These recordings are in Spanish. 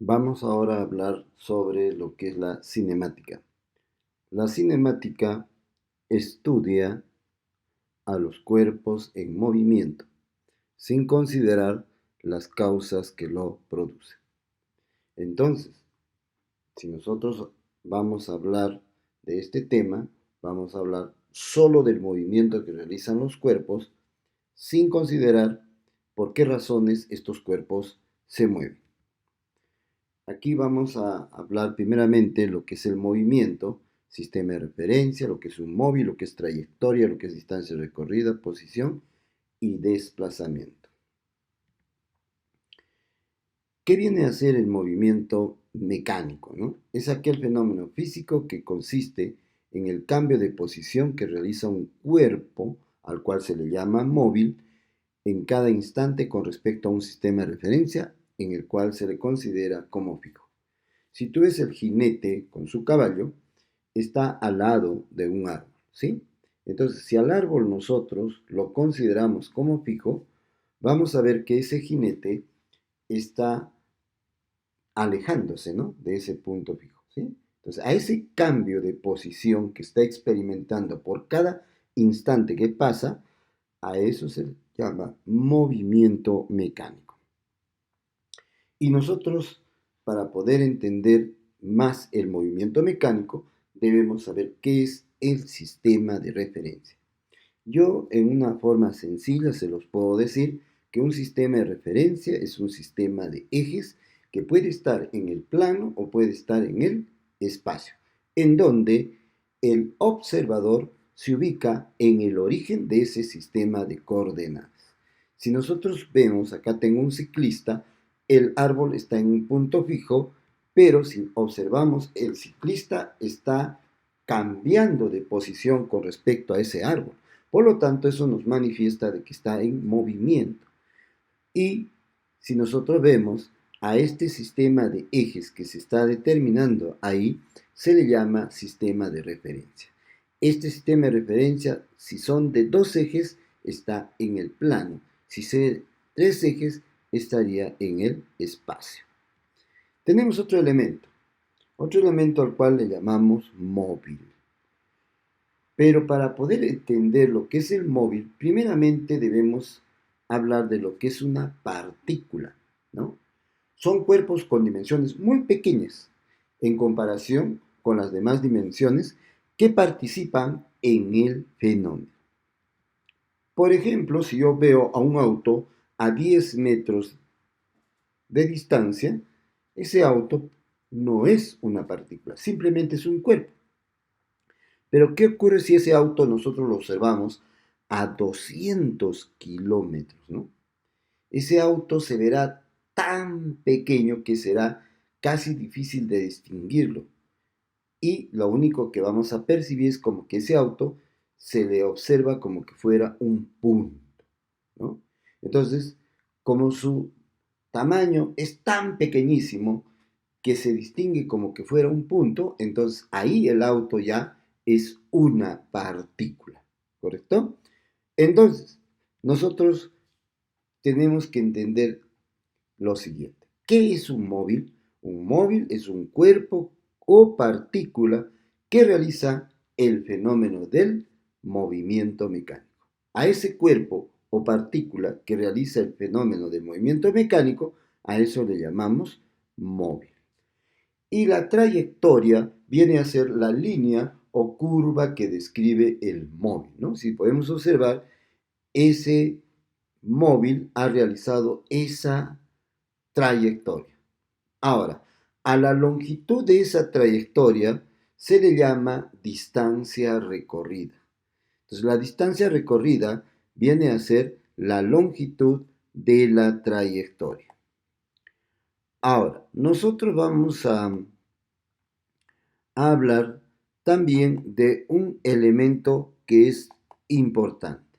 Vamos ahora a hablar sobre lo que es la cinemática. La cinemática estudia a los cuerpos en movimiento, sin considerar las causas que lo producen. Entonces, si nosotros vamos a hablar de este tema, vamos a hablar solo del movimiento que realizan los cuerpos, sin considerar por qué razones estos cuerpos se mueven. Aquí vamos a hablar primeramente lo que es el movimiento, sistema de referencia, lo que es un móvil, lo que es trayectoria, lo que es distancia recorrida, posición y desplazamiento. ¿Qué viene a ser el movimiento mecánico, no? Es aquel fenómeno físico que consiste en el cambio de posición que realiza un cuerpo, al cual se le llama móvil, en cada instante con respecto a un sistema de referencia en el cual se le considera como fijo. Si tú ves el jinete con su caballo, está al lado de un árbol, ¿sí? Entonces, si al árbol nosotros lo consideramos como fijo, vamos a ver que ese jinete está alejándose, ¿no?, de ese punto fijo, ¿sí? Entonces, a ese cambio de posición que está experimentando por cada instante que pasa, a eso se llama movimiento mecánico. Y nosotros, para poder entender más el movimiento mecánico, debemos saber qué es el sistema de referencia. Yo, en una forma sencilla, se los puedo decir que un sistema de referencia es un sistema de ejes que puede estar en el plano o puede estar en el espacio, en donde el observador se ubica en el origen de ese sistema de coordenadas. Si nosotros vemos, acá tengo un ciclista, el árbol está en un punto fijo, pero si observamos, el ciclista está cambiando de posición con respecto a ese árbol. Por lo tanto, eso nos manifiesta de que está en movimiento. Y si nosotros vemos a este sistema de ejes que se está determinando ahí, se le llama sistema de referencia. Este sistema de referencia, si son de dos ejes, está en el plano. Si son de tres ejes, estaría en el espacio. Tenemos otro elemento al cual le llamamos móvil. Pero para poder entender lo que es el móvil, primeramente debemos hablar de lo que es una partícula, ¿no? Son cuerpos con dimensiones muy pequeñas en comparación con las demás dimensiones que participan en el fenómeno. Por ejemplo, si yo veo a un auto a 10 metros de distancia, ese auto no es una partícula, simplemente es un cuerpo. Pero ¿qué ocurre si ese auto nosotros lo observamos a 200 kilómetros, ¿no? Ese auto se verá tan pequeño que será casi difícil de distinguirlo. Y lo único que vamos a percibir es como que ese auto se le observa como que fuera un punto, ¿no? Entonces, como su tamaño es tan pequeñísimo que se distingue como que fuera un punto, entonces ahí el auto ya es una partícula, ¿correcto? Entonces, nosotros tenemos que entender lo siguiente. ¿Qué es un móvil? Un móvil es un cuerpo o partícula que realiza el fenómeno del movimiento mecánico. A ese cuerpo o partícula que realiza el fenómeno del movimiento mecánico, a eso le llamamos móvil. Y la trayectoria viene a ser la línea o curva que describe el móvil, ¿no? Si podemos observar, ese móvil ha realizado esa trayectoria. Ahora, a la longitud de esa trayectoria se le llama distancia recorrida. Entonces, la distancia recorrida viene a ser la longitud de la trayectoria. Ahora, nosotros vamos a hablar también de un elemento que es importante,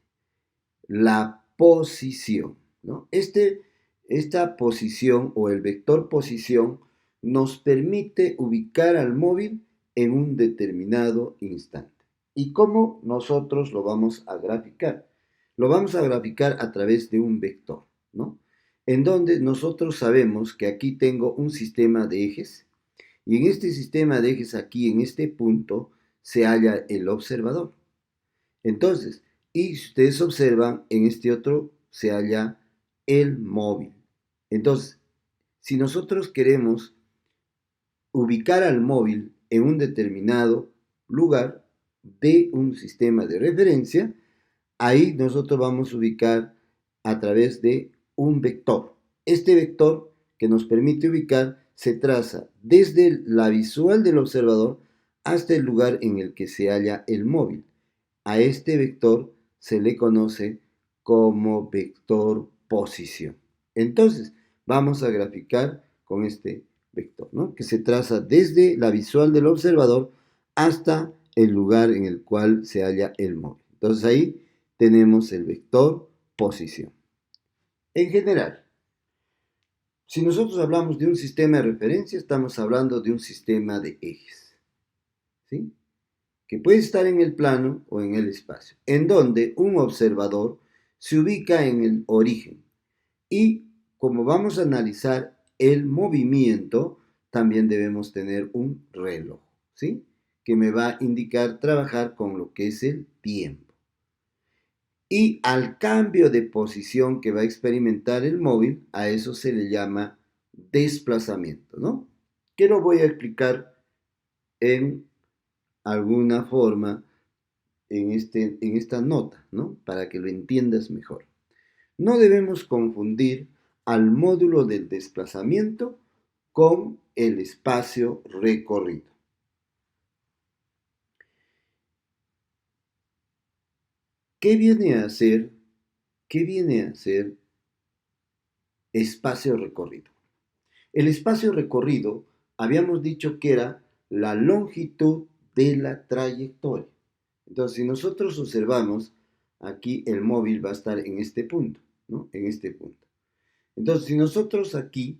la posición, ¿no? Esta posición o el vector posición nos permite ubicar al móvil en un determinado instante. ¿Y cómo nosotros lo vamos a graficar? Lo vamos a graficar a través de un vector, ¿no? en donde nosotros sabemos que aquí tengo un sistema de ejes, y en este sistema de ejes aquí, en este punto, se halla el observador. Entonces, y si ustedes observan, en este otro se halla el móvil. Entonces, si nosotros queremos ubicar al móvil en un determinado lugar de un sistema de referencia, ahí nosotros vamos a ubicar a través de un vector. Este vector que nos permite ubicar se traza desde la visual del observador hasta el lugar en el que se halla el móvil. A este vector se le conoce como vector posición. Entonces, vamos a graficar con este vector, ¿no? Que se traza desde la visual del observador hasta el lugar en el cual se halla el móvil. Entonces ahí tenemos el vector posición. En general, si nosotros hablamos de un sistema de referencia, estamos hablando de un sistema de ejes, ¿sí? Que puede estar en el plano o en el espacio, en donde un observador se ubica en el origen. Y como vamos a analizar el movimiento, también debemos tener un reloj, ¿sí? Que me va a indicar trabajar con lo que es el tiempo. Y al cambio de posición que va a experimentar el móvil, a eso se le llama desplazamiento, ¿no? Que lo voy a explicar en alguna forma en esta nota, ¿no? Para que lo entiendas mejor. No debemos confundir al módulo del desplazamiento con el espacio recorrido. ¿Qué viene a ser? ¿Qué viene a ser espacio recorrido? El espacio recorrido habíamos dicho que era la longitud de la trayectoria. Entonces, si nosotros observamos, aquí el móvil va a estar en este punto, ¿no? En este punto. Entonces, si nosotros aquí,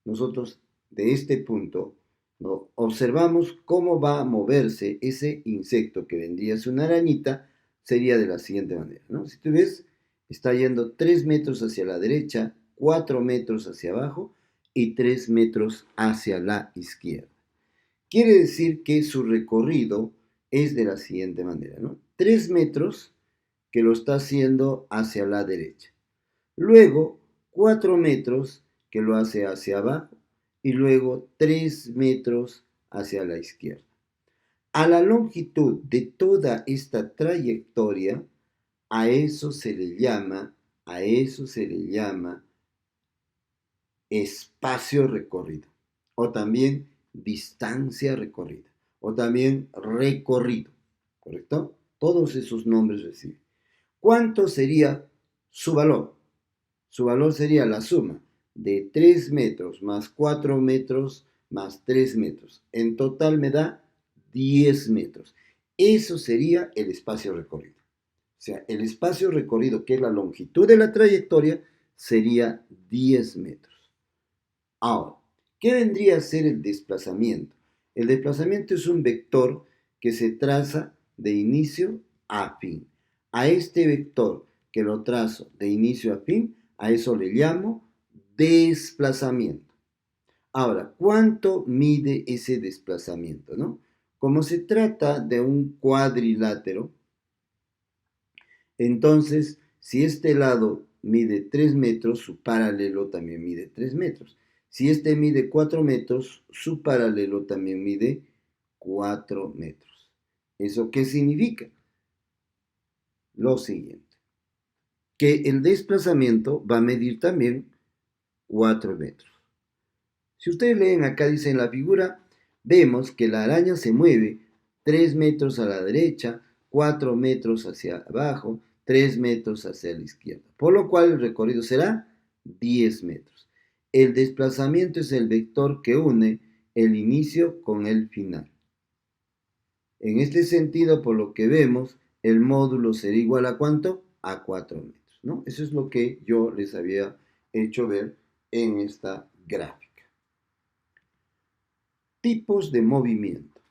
nosotros de este punto, ¿no? Observamos cómo va a moverse ese insecto que vendría a ser una arañita, sería de la siguiente manera, ¿no? Si tú ves, está yendo 3 metros hacia la derecha, 4 metros hacia abajo y 3 metros hacia la izquierda. Quiere decir que su recorrido es de la siguiente manera, ¿no? 3 metros que lo está haciendo hacia la derecha. Luego, 4 metros que lo hace hacia abajo y luego 3 metros hacia la izquierda. A la longitud de toda esta trayectoria, a eso se le llama espacio recorrido, o también distancia recorrida, o también recorrido, ¿correcto? Todos esos nombres reciben. ¿Cuánto sería su valor? Su valor sería la suma de 3 metros más 4 metros más 3 metros. En total me da 10 metros. Eso sería el espacio recorrido. O sea, el espacio recorrido, que es la longitud de la trayectoria, sería 10 metros. Ahora, ¿qué vendría a ser el desplazamiento? El desplazamiento es un vector que se traza de inicio a fin. A este vector que lo trazo de inicio a fin, a eso le llamo desplazamiento. Ahora, ¿cuánto mide ese desplazamiento, no? Como se trata de un cuadrilátero, entonces, si este lado mide 3 metros, su paralelo también mide 3 metros. Si este mide 4 metros, su paralelo también mide 4 metros. ¿Eso qué significa? Lo siguiente, que el desplazamiento va a medir también 4 metros. Si ustedes leen acá, dice en la figura, vemos que la araña se mueve 3 metros a la derecha, 4 metros hacia abajo, 3 metros hacia la izquierda, por lo cual el recorrido será 10 metros. El desplazamiento es el vector que une el inicio con el final. En este sentido, por lo que vemos, el módulo será igual a ¿cuánto? A 4 metros, ¿no? Eso es lo que yo les había hecho ver en esta gráfica. Tipos de movimiento.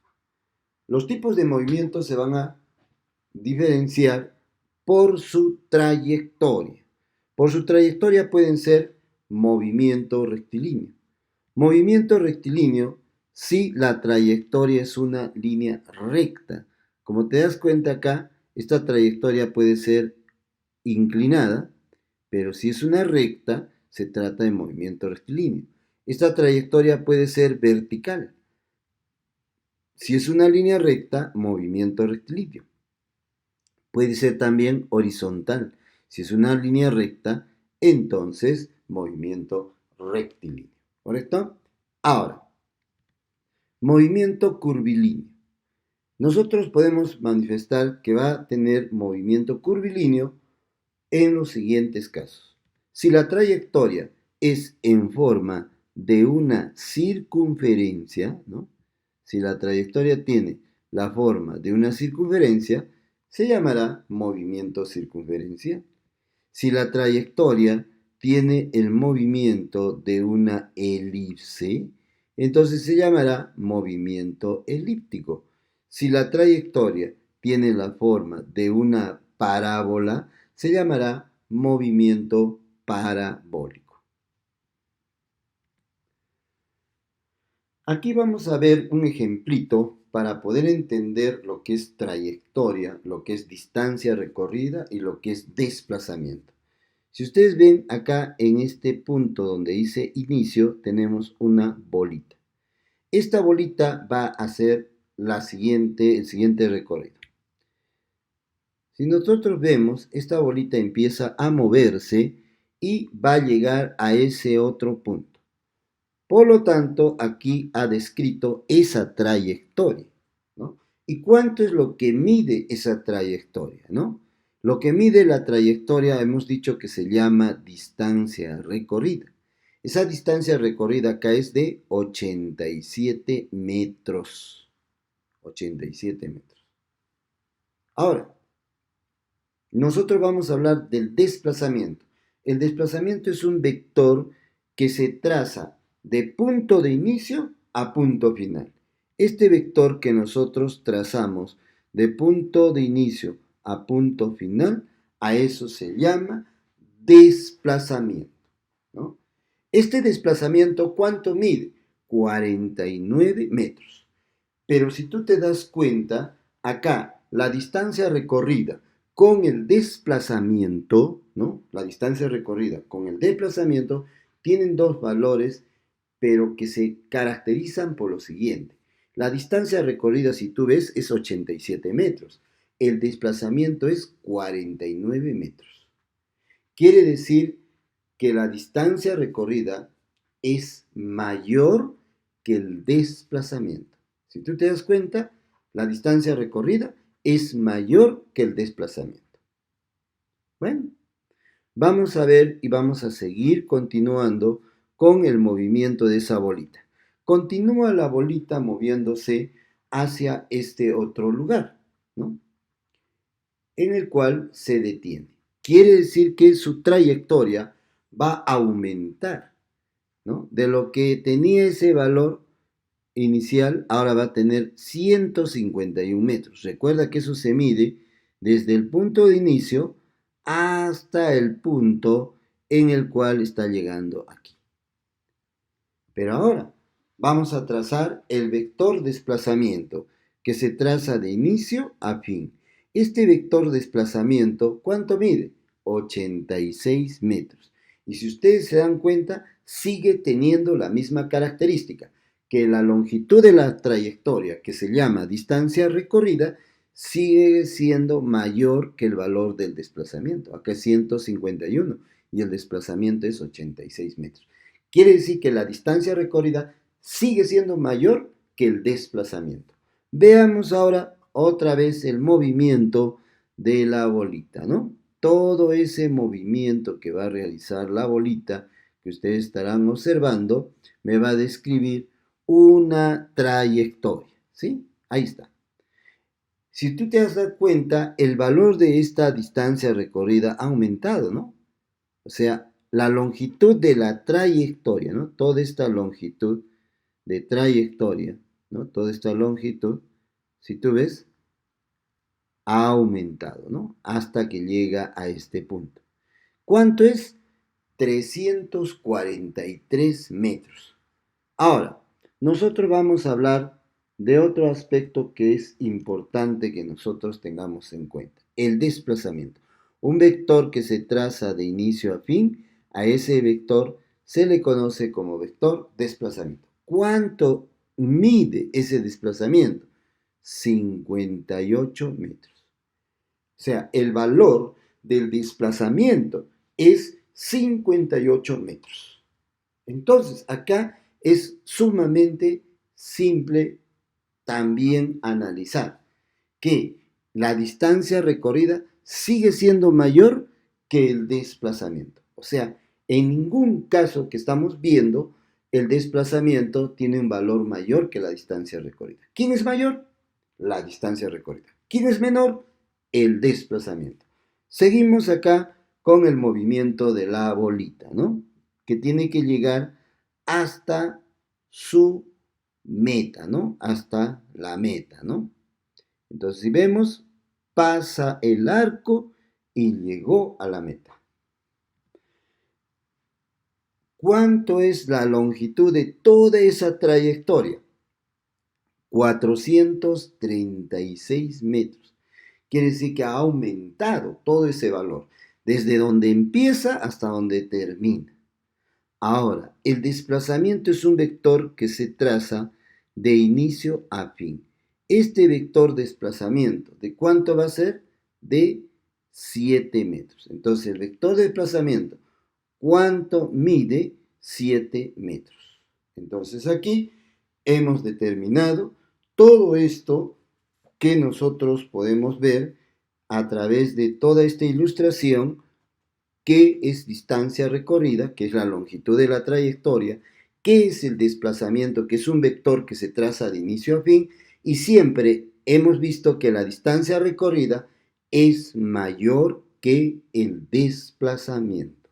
Los tipos de movimiento se van a diferenciar por su trayectoria. Por su trayectoria pueden ser movimiento rectilíneo. Movimiento rectilíneo si la trayectoria es una línea recta. Como te das cuenta acá, esta trayectoria puede ser inclinada, pero si es una recta, se trata de movimiento rectilíneo. Esta trayectoria puede ser vertical. Si es una línea recta, movimiento rectilíneo. Puede ser también horizontal. Si es una línea recta, entonces movimiento rectilíneo. ¿Correcto? Ahora, movimiento curvilíneo. Nosotros podemos manifestar que va a tener movimiento curvilíneo en los siguientes casos. Si la trayectoria es en forma de una circunferencia, ¿no? Si la trayectoria tiene la forma de una circunferencia, se llamará movimiento circunferencial. Si la trayectoria tiene el movimiento de una elipse, entonces se llamará movimiento elíptico. Si la trayectoria tiene la forma de una parábola, se llamará movimiento parabólico. Aquí vamos a ver un ejemplito para poder entender lo que es trayectoria, lo que es distancia recorrida y lo que es desplazamiento. Si ustedes ven acá en este punto donde dice inicio, tenemos una bolita. Esta bolita va a hacer el siguiente recorrido. Si nosotros vemos, esta bolita empieza a moverse y va a llegar a ese otro punto. Por lo tanto, aquí ha descrito esa trayectoria, ¿no? ¿Y cuánto es lo que mide esa trayectoria, ¿no? Lo que mide la trayectoria hemos dicho que se llama distancia recorrida. Esa distancia recorrida acá es de 87 metros. 87 metros. Ahora, nosotros vamos a hablar del desplazamiento. El desplazamiento es un vector que se traza de punto de inicio a punto final. Este vector que nosotros trazamos de punto de inicio a punto final, a eso se llama desplazamiento, ¿no? Este desplazamiento, ¿cuánto mide? 49 metros. Pero si tú te das cuenta, acá la distancia recorrida con el desplazamiento, ¿no? La distancia recorrida con el desplazamiento tienen dos valores, pero que se caracterizan por lo siguiente. La distancia recorrida, si tú ves, es 87 metros. El desplazamiento es 49 metros. Quiere decir que la distancia recorrida es mayor que el desplazamiento. Si tú te das cuenta, la distancia recorrida es mayor que el desplazamiento. Bueno, vamos a ver y vamos a seguir continuando con el movimiento de esa bolita. Continúa la bolita moviéndose hacia este otro lugar, ¿no? En el cual se detiene. Quiere decir que su trayectoria va a aumentar, ¿no? De lo que tenía ese valor inicial, ahora va a tener 151 metros. Recuerda que eso se mide desde el punto de inicio hasta el punto en el cual está llegando aquí. Pero ahora vamos a trazar el vector desplazamiento que se traza de inicio a fin. Este vector desplazamiento, ¿cuánto mide? 86 metros. Y si ustedes se dan cuenta, sigue teniendo la misma característica, que la longitud de la trayectoria, que se llama distancia recorrida, sigue siendo mayor que el valor del desplazamiento. Acá es 151 y el desplazamiento es 86 metros. Quiere decir que la distancia recorrida sigue siendo mayor que el desplazamiento. Veamos ahora otra vez el movimiento de la bolita, ¿no? Todo ese movimiento que va a realizar la bolita, que ustedes estarán observando, me va a describir una trayectoria, ¿sí? Ahí está. Si tú te has dado cuenta, el valor de esta distancia recorrida ha aumentado, ¿no? O sea, la longitud de la trayectoria, ¿no? Toda esta longitud de trayectoria, ¿no? Toda esta longitud, si tú ves, ha aumentado, ¿no? Hasta que llega a este punto. ¿Cuánto es? 343 metros. Ahora, nosotros vamos a hablar de otro aspecto que es importante que nosotros tengamos en cuenta, el desplazamiento. Un vector que se traza de inicio a fin, a ese vector se le conoce como vector desplazamiento. ¿Cuánto mide ese desplazamiento? 58 metros. O sea, el valor del desplazamiento es 58 metros. Entonces, acá es sumamente simple también analizar que la distancia recorrida sigue siendo mayor que el desplazamiento. O sea, en ningún caso que estamos viendo, el desplazamiento tiene un valor mayor que la distancia recorrida. ¿Quién es mayor? La distancia recorrida. ¿Quién es menor? El desplazamiento. Seguimos acá con el movimiento de la bolita, ¿no? Que tiene que llegar hasta su meta, ¿no? Hasta la meta, ¿no? Entonces, si vemos, pasa el arco y llegó a la meta. ¿Cuánto es la longitud de toda esa trayectoria? 436 metros. Quiere decir que ha aumentado todo ese valor, desde donde empieza hasta donde termina. Ahora, el desplazamiento es un vector que se traza de inicio a fin. Este vector desplazamiento, ¿de cuánto va a ser? De 7 metros. Entonces, el vector de desplazamiento, ¿cuánto mide? 7 metros. Entonces, aquí hemos determinado todo esto que nosotros podemos ver a través de toda esta ilustración, qué es distancia recorrida, que es la longitud de la trayectoria, qué es el desplazamiento, que es un vector que se traza de inicio a fin, y siempre hemos visto que la distancia recorrida es mayor que el desplazamiento.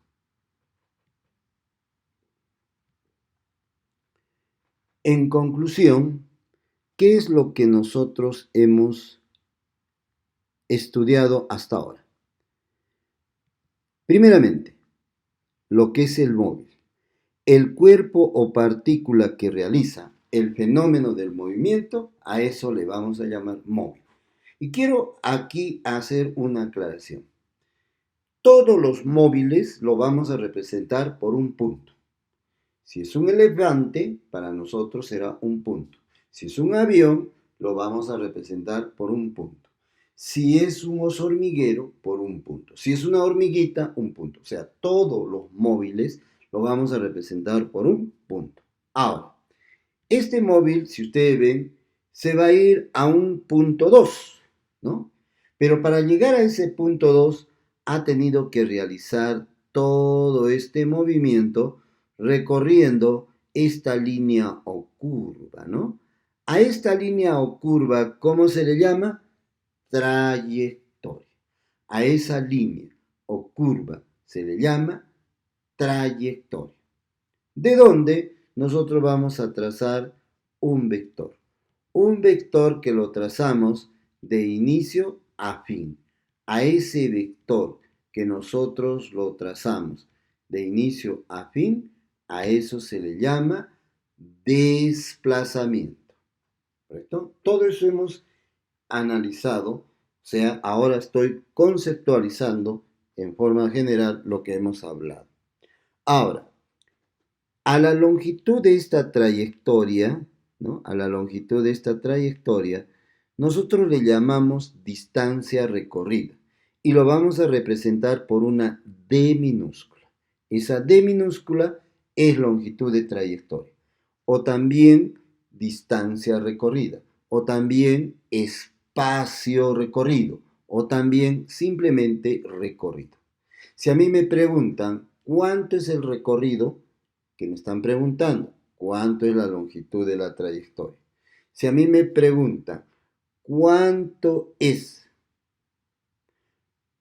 En conclusión, ¿qué es lo que nosotros hemos estudiado hasta ahora? Primeramente, lo que es el móvil. El cuerpo o partícula que realiza el fenómeno del movimiento, a eso le vamos a llamar móvil. Y quiero aquí hacer una aclaración. Todos los móviles lo vamos a representar por un punto. Si es un elefante, para nosotros será un punto. Si es un avión, lo vamos a representar por un punto. Si es un oso hormiguero, por un punto. Si es una hormiguita, un punto. O sea, todos los móviles lo vamos a representar por un punto. Ahora, este móvil, si ustedes ven, se va a ir a un punto 2, ¿no? Pero para llegar a ese punto 2 ha tenido que realizar todo este movimiento recorriendo esta línea o curva, ¿no? A esta línea o curva, ¿cómo se le llama? Trayectoria. A esa línea o curva se le llama trayectoria. ¿De dónde? Nosotros vamos a trazar un vector. Un vector que lo trazamos de inicio a fin. A ese vector que nosotros lo trazamos de inicio a fin, a eso se le llama desplazamiento. ¿Correcto? Todo eso hemos analizado, o sea, ahora estoy conceptualizando en forma general lo que hemos hablado. Ahora, a la longitud de esta trayectoria, ¿no? A la longitud de esta trayectoria, nosotros le llamamos distancia recorrida y lo vamos a representar por una D minúscula. Esa D minúscula es longitud de trayectoria, o también distancia recorrida, o también espacio recorrido, o también simplemente recorrido. Si a mí me preguntan cuánto es el recorrido, que me están preguntando, ¿cuánto es la longitud de la trayectoria? Si a mí me preguntan, ¿cuánto es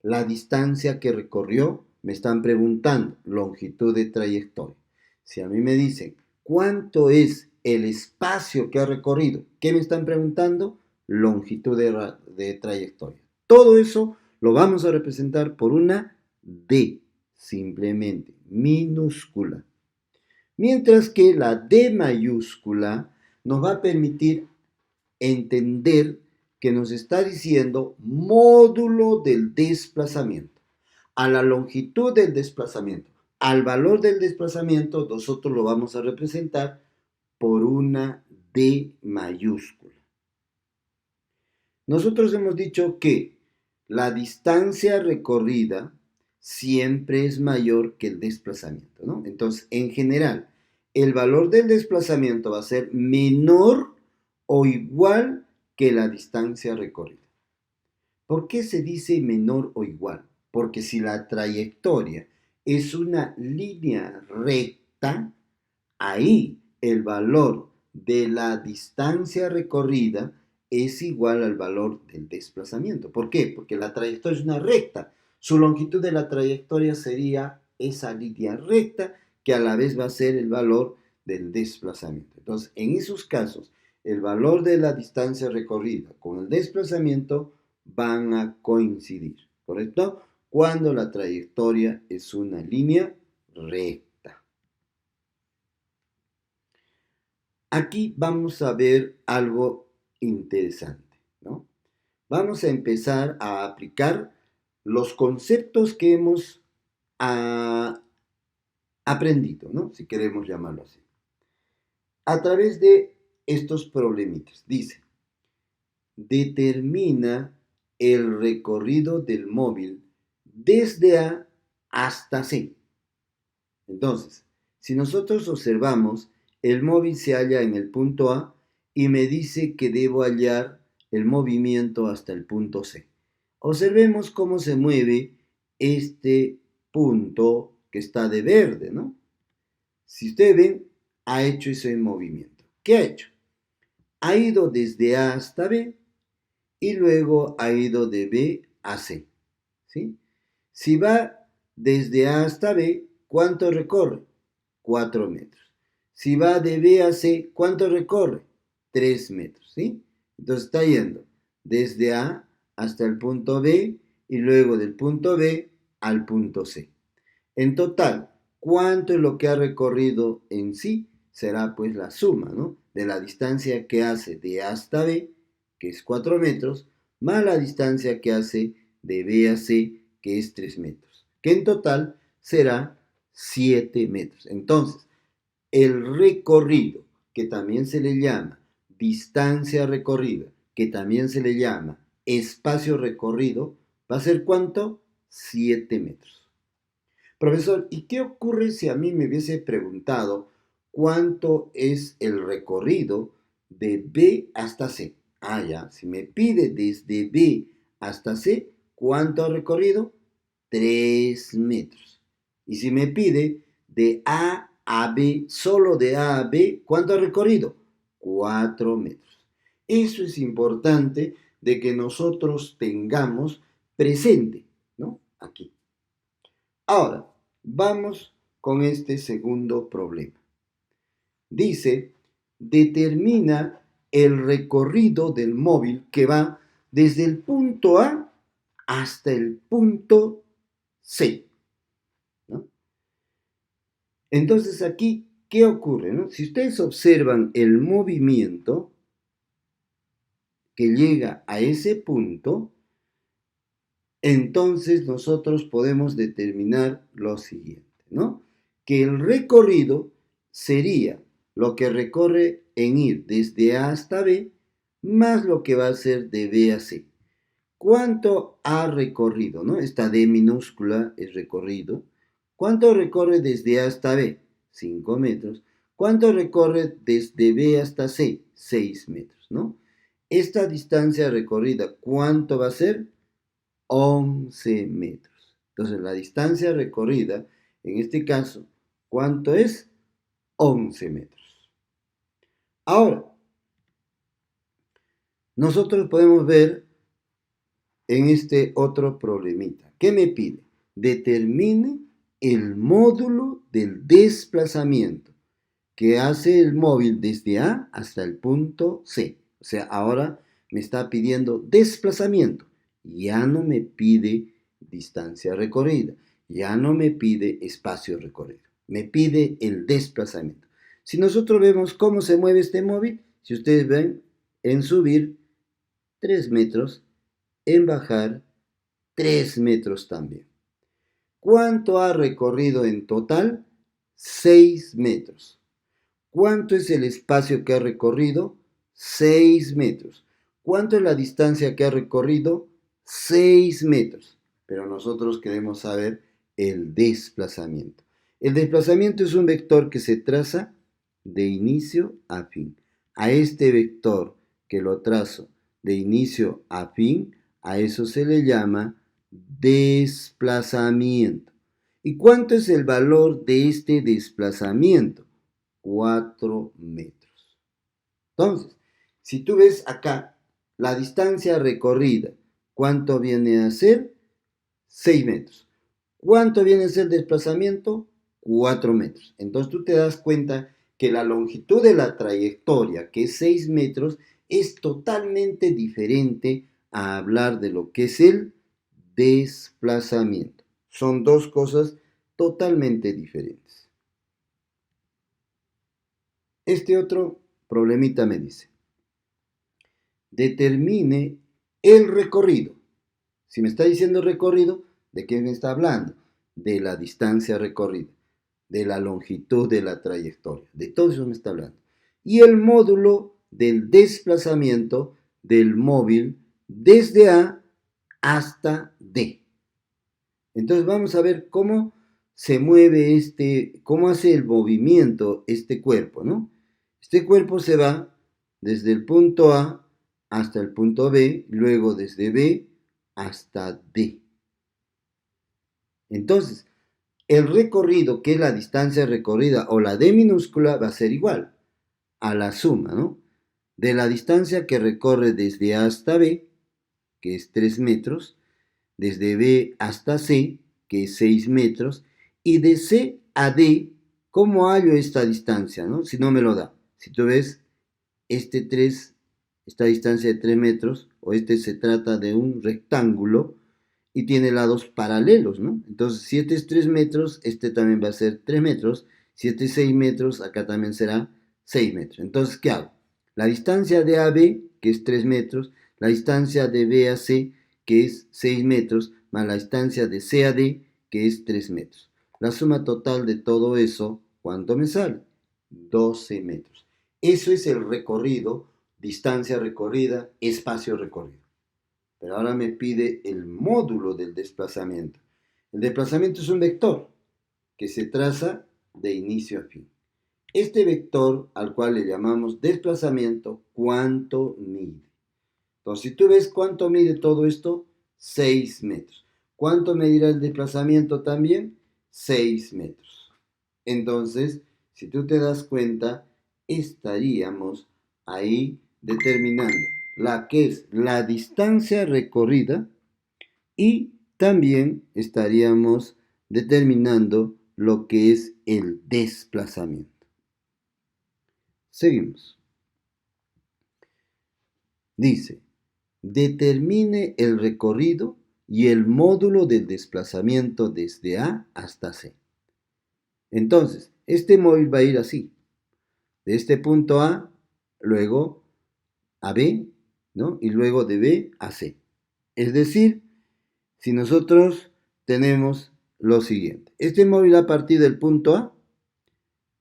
la distancia que recorrió? Me están preguntando, longitud de trayectoria. Si a mí me dicen, ¿cuánto es el espacio que ha recorrido? ¿Qué me están preguntando? Longitud de trayectoria. Todo eso lo vamos a representar por una D, simplemente minúscula. Mientras que la D mayúscula nos va a permitir entender que nos está diciendo módulo del desplazamiento. A la longitud del desplazamiento, al valor del desplazamiento, nosotros lo vamos a representar por una D mayúscula. Nosotros hemos dicho que la distancia recorrida siempre es mayor que el desplazamiento, ¿no? Entonces, en general, el valor del desplazamiento va a ser menor o igual que la distancia recorrida. ¿Por qué se dice menor o igual? Porque si la trayectoria es una línea recta, ahí el valor de la distancia recorrida es igual al valor del desplazamiento. ¿Por qué? Porque la trayectoria es una recta. Su longitud de la trayectoria sería esa línea recta que a la vez va a ser el valor del desplazamiento. Entonces, en esos casos, el valor de la distancia recorrida con el desplazamiento van a coincidir, ¿correcto? Cuando la trayectoria es una línea recta. Aquí vamos a ver algo interesante, ¿no? Vamos a empezar a aplicar los conceptos que hemos aprendido, ¿no? Si queremos llamarlo así. A través de estos problemitas. Dice, determina el recorrido del móvil desde A hasta C. Entonces, si nosotros observamos, el móvil se halla en el punto A y me dice que debo hallar el movimiento hasta el punto C. Observemos cómo se mueve este punto que está de verde, ¿no? Si ustedes ven, ha hecho ese movimiento. ¿Qué ha hecho? Ha ido desde A hasta B y luego ha ido de B a C, ¿sí? Si va desde A hasta B, ¿cuánto recorre? 4 metros. Si va de B a C, ¿cuánto recorre? 3 metros, ¿sí? Entonces está yendo desde A hasta el punto B y luego del punto B al punto C. En total, ¿cuánto es lo que ha recorrido en sí? Será pues la suma, ¿no? De la distancia que hace de A hasta B, que es 4 metros, más la distancia que hace de B a C, que es 3 metros, que en total será 7 metros. Entonces, el recorrido, que también se le llama distancia recorrida, que también se le llama espacio recorrido, va a ser ¿cuánto? 7 metros. Profesor, ¿y qué ocurre si a mí me hubiese preguntado cuánto es el recorrido de B hasta C? Ah, ya, si me pide desde B hasta C, ¿cuánto ha recorrido? 3 metros. Y si me pide de A a B, solo de A a B, ¿cuánto ha recorrido? 4 metros. Eso es importante de que nosotros tengamos presente, ¿no? Aquí. Ahora, vamos con este segundo problema. Dice, determina el recorrido del móvil que va desde el punto A hasta el punto C, ¿no? Entonces aquí, ¿qué ocurre, no? Si ustedes observan el movimiento que llega a ese punto, entonces nosotros podemos determinar lo siguiente, ¿no? Que el recorrido sería lo que recorre en ir desde A hasta B, más lo que va a ser de B a C. ¿Cuánto ha recorrido, no? Esta D minúscula es recorrido. ¿Cuánto recorre desde A hasta B? 5 metros. ¿Cuánto recorre desde B hasta C? 6 metros, ¿no? Esta distancia recorrida, ¿cuánto va a ser? 11 metros. Entonces, la distancia recorrida, en este caso, ¿cuánto es? 11 metros. Ahora, nosotros podemos ver en este otro problemita. ¿Qué me pide? Determine el módulo del desplazamiento que hace el móvil desde A hasta el punto C. O sea, ahora me está pidiendo desplazamiento. Ya no me pide distancia recorrida. ya no me pide espacio recorrido, me pide el desplazamiento. Si nosotros vemos cómo se mueve este móvil, si ustedes ven, en subir 3 metros, en bajar 3 metros también. ¿Cuánto ha recorrido en total? 6 metros. ¿Cuánto es el espacio que ha recorrido? 6 metros. ¿Cuánto es la distancia que ha recorrido? 6 metros. Pero nosotros queremos saber el desplazamiento. El desplazamiento es un vector que se traza de inicio a fin. A este vector que lo trazo de inicio a fin, a eso se le llama desplazamiento. ¿Y cuánto es el valor de este desplazamiento? 4 metros. Entonces, si tú ves acá la distancia recorrida, ¿cuánto viene a ser? 6 metros. ¿Cuánto viene a ser el desplazamiento? 4 metros. Entonces tú te das cuenta que la longitud de la trayectoria, que es 6 metros, es totalmente diferente a hablar de lo que es el desplazamiento. Son dos cosas totalmente diferentes. Este otro problemita me dice, determine el recorrido. Si me está diciendo recorrido, ¿de qué me está hablando? De la distancia recorrida, de la longitud de la trayectoria, de todo eso me está hablando. Y el módulo del desplazamiento del móvil desde A hasta D. Entonces vamos a ver cómo se mueve cómo hace el movimiento este cuerpo, ¿no? Este cuerpo se va desde el punto A hasta el punto B, luego desde B hasta D. Entonces, el recorrido, que es la distancia recorrida, o la D minúscula, va a ser igual a la suma, ¿no? De la distancia que recorre desde A hasta B, que es 3 metros, desde B hasta C, que es 6 metros, y de C a D, ¿cómo hallo esta distancia, no? Si no me lo da. Si tú ves esta distancia de 3 metros, o se trata de un rectángulo, y tiene lados paralelos, ¿no? Entonces, si este es 3 metros, este también va a ser 3 metros. Si este es 6 metros, acá también será 6 metros. Entonces, ¿qué hago? La distancia de A a B, que es 3 metros, la distancia de B a C, que es 6 metros, más la distancia de C a D, que es 3 metros. La suma total de todo eso, ¿cuánto me sale? 12 metros. Eso es el recorrido, distancia recorrida, espacio recorrido. Pero ahora me pide el módulo del desplazamiento. El desplazamiento es un vector que se traza de inicio a fin. Este vector, al cual le llamamos desplazamiento, ¿cuánto mide? Entonces, si tú ves cuánto mide todo esto, 6 metros. ¿Cuánto medirá el desplazamiento también? 6 metros. Entonces, si tú te das cuenta, estaríamos ahí determinando la que es la distancia recorrida y también estaríamos determinando lo que es el desplazamiento. Seguimos. Dice, determine el recorrido y el módulo del desplazamiento desde A hasta C. Entonces, este móvil va a ir así, de este punto A, luego a B, ¿no? Y luego de B a C. Es decir, si nosotros tenemos lo siguiente, este móvil ha partido del punto A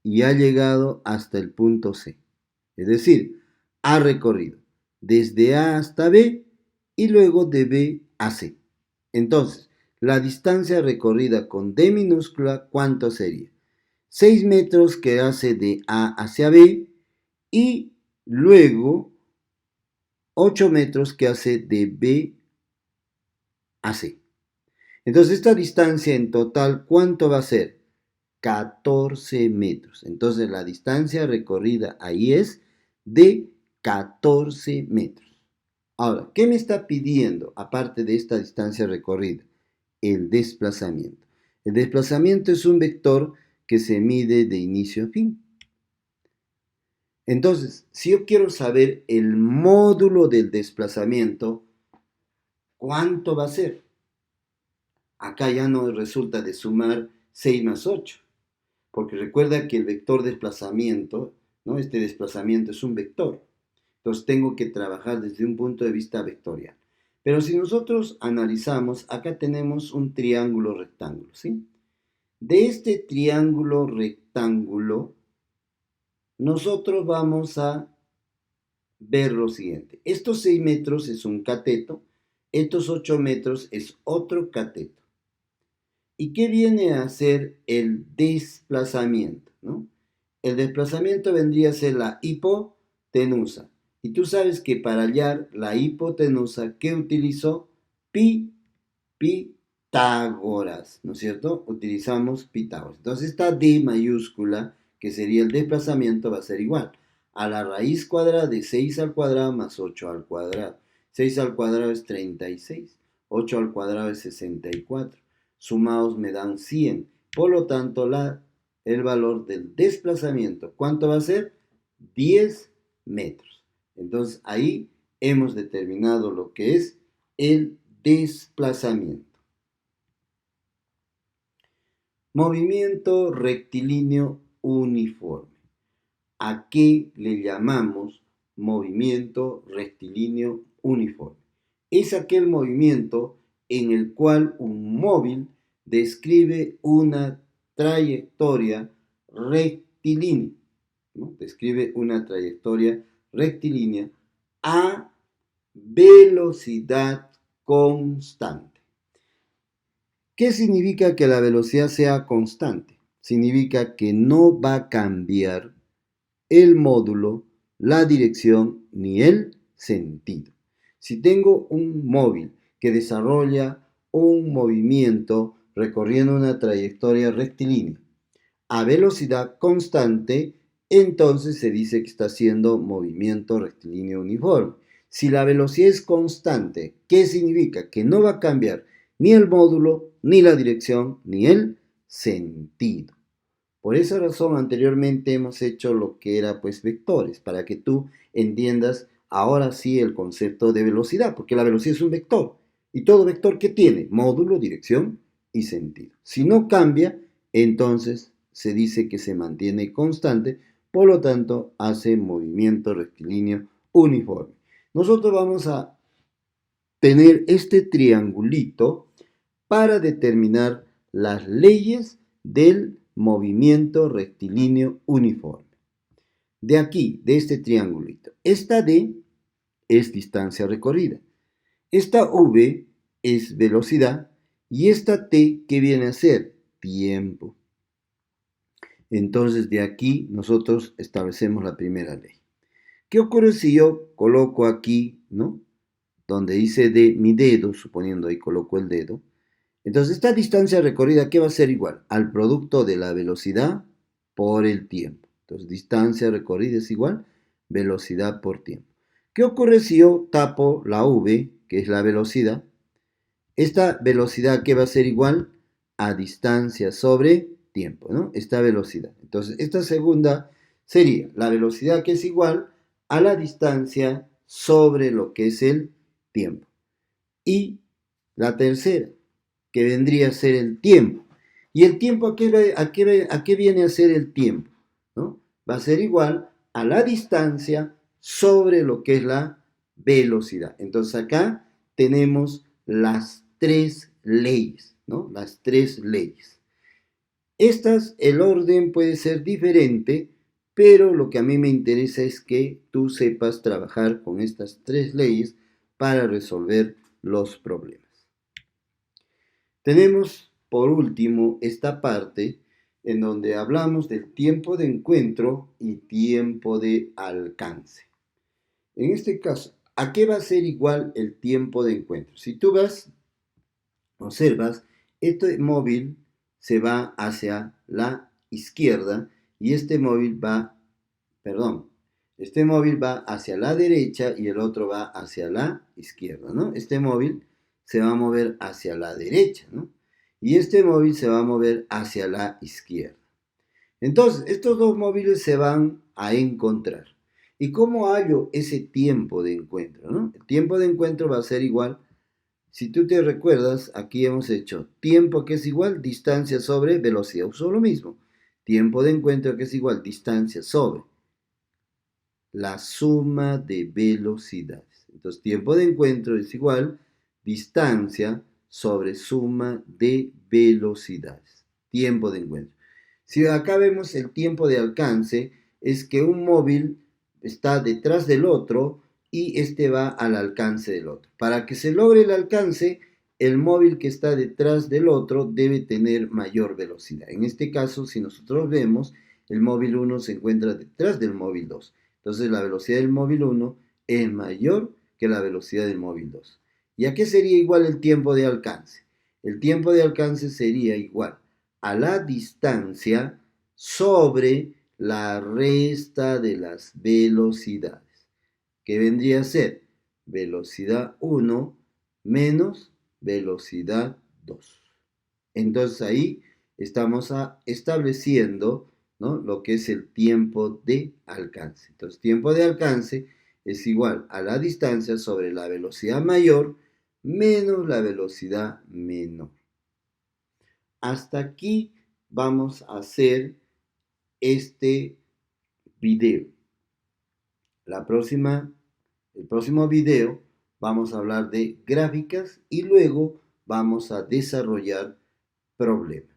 y ha llegado hasta el punto C. Es decir, ha recorrido desde A hasta B y luego de B a C. Entonces, la distancia recorrida con D minúscula, ¿cuánto sería? 6 metros que hace de A hacia B y luego 8 metros que hace de B a C. Entonces, esta distancia en total, ¿cuánto va a ser? 14 metros. Entonces, la distancia recorrida ahí es de 14 metros. Ahora, ¿qué me está pidiendo aparte de esta distancia recorrida? El desplazamiento. El desplazamiento es un vector que se mide de inicio a fin. Entonces, si yo quiero saber el módulo del desplazamiento, ¿cuánto va a ser? Acá ya no resulta de sumar 6 más 8, porque recuerda que el vector desplazamiento, ¿no? Este desplazamiento es un vector. Entonces tengo que trabajar desde un punto de vista vectorial. Pero si nosotros analizamos, acá tenemos un triángulo rectángulo, ¿sí? De este triángulo rectángulo, nosotros vamos a ver lo siguiente. Estos 6 metros es un cateto, estos 8 metros es otro cateto. ¿Y qué viene a ser el desplazamiento, ¿no? El desplazamiento vendría a ser la hipotenusa. Y tú sabes que para hallar la hipotenusa, ¿qué utilizó? Pitágoras, ¿no es cierto? Utilizamos Pitágoras. Entonces esta D mayúscula, que sería el desplazamiento, va a ser igual a la raíz cuadrada de 6 al cuadrado más 8 al cuadrado. 6 al cuadrado es 36, 8 al cuadrado es 64. Sumados me dan 100. Por lo tanto, el valor del desplazamiento, ¿cuánto va a ser? 10 metros. Entonces ahí hemos determinado lo que es el desplazamiento. Movimiento rectilíneo uniforme. ¿A qué le llamamos movimiento rectilíneo uniforme? Es aquel movimiento en el cual un móvil describe una trayectoria rectilínea, ¿no? Describe una trayectoria rectilínea a velocidad constante. ¿Qué significa que la velocidad sea constante? Significa que no va a cambiar el módulo, la dirección ni el sentido. Si tengo un móvil que desarrolla un movimiento recorriendo una trayectoria rectilínea a velocidad constante, entonces se dice que está haciendo movimiento rectilíneo uniforme. Si la velocidad es constante, ¿qué significa? Que no va a cambiar ni el módulo, ni la dirección, ni el sentido. Por esa razón anteriormente hemos hecho lo que era pues vectores, para que tú entiendas ahora sí el concepto de velocidad, porque la velocidad es un vector. ¿Y todo vector qué tiene? Módulo, dirección y sentido. Si no cambia, entonces se dice que se mantiene constante, por lo tanto hace movimiento rectilíneo uniforme. Nosotros vamos a tener este triangulito para determinar las leyes del movimiento rectilíneo uniforme. De aquí, de este triangulito, esta D es distancia recorrida, esta V es velocidad y esta T, ¿qué viene a ser? Tiempo. Entonces de aquí nosotros establecemos la primera ley. ¿Qué ocurre si yo coloco aquí, ¿no? Donde dice de mi dedo, suponiendo ahí coloco el dedo. Entonces esta distancia recorrida, ¿qué va a ser igual? Al producto de la velocidad por el tiempo. Entonces distancia recorrida es igual velocidad por tiempo. ¿Qué ocurre si yo tapo la V, que es la velocidad? Esta velocidad, ¿qué va a ser igual? A distancia sobre tiempo, ¿no? Esta velocidad. Entonces esta segunda sería la velocidad que es igual a la distancia sobre lo que es el tiempo. Y la tercera, que vendría a ser el tiempo. ¿Y el tiempo a qué viene a ser el tiempo? ¿No? Va a ser igual a la distancia sobre lo que es la velocidad. Entonces acá tenemos las tres leyes, ¿no? Las tres leyes. Estas, el orden puede ser diferente, pero lo que a mí me interesa es que tú sepas trabajar con estas tres leyes para resolver los problemas. Tenemos, por último, esta parte en donde hablamos del tiempo de encuentro y tiempo de alcance. En este caso, ¿a qué va a ser igual el tiempo de encuentro? Si tú observas, este móvil se va hacia la izquierda y este móvil va hacia la derecha y el otro va hacia la izquierda, ¿no? Este móvil se va a mover hacia la derecha, ¿no? Y este móvil se va a mover hacia la izquierda. Entonces, estos dos móviles se van a encontrar. ¿Y cómo hallo ese tiempo de encuentro, no? El tiempo de encuentro va a ser igual Si tú te recuerdas, aquí hemos hecho tiempo que es igual distancia sobre velocidad. Uso lo mismo. Tiempo de encuentro que es igual distancia sobre la suma de velocidades. Entonces, tiempo de encuentro es igual distancia sobre suma de velocidades. Tiempo de encuentro. Si acá vemos el tiempo de alcance, es que un móvil está detrás del otro y este va al alcance del otro. Para que se logre el alcance, el móvil que está detrás del otro debe tener mayor velocidad. En este caso, si nosotros vemos, el móvil 1 se encuentra detrás del móvil 2. Entonces la velocidad del móvil 1 es mayor que la velocidad del móvil 2. ¿Y a qué sería igual el tiempo de alcance? El tiempo de alcance sería igual a la distancia sobre la resta de las velocidades, que vendría a ser velocidad 1 menos velocidad 2. Entonces ahí estamos estableciendo, ¿no?, lo que es el tiempo de alcance. Entonces, tiempo de alcance es igual a la distancia sobre la velocidad mayor menos la velocidad menor. Hasta aquí vamos a hacer este video. El próximo video vamos a hablar de gráficas y luego vamos a desarrollar problemas.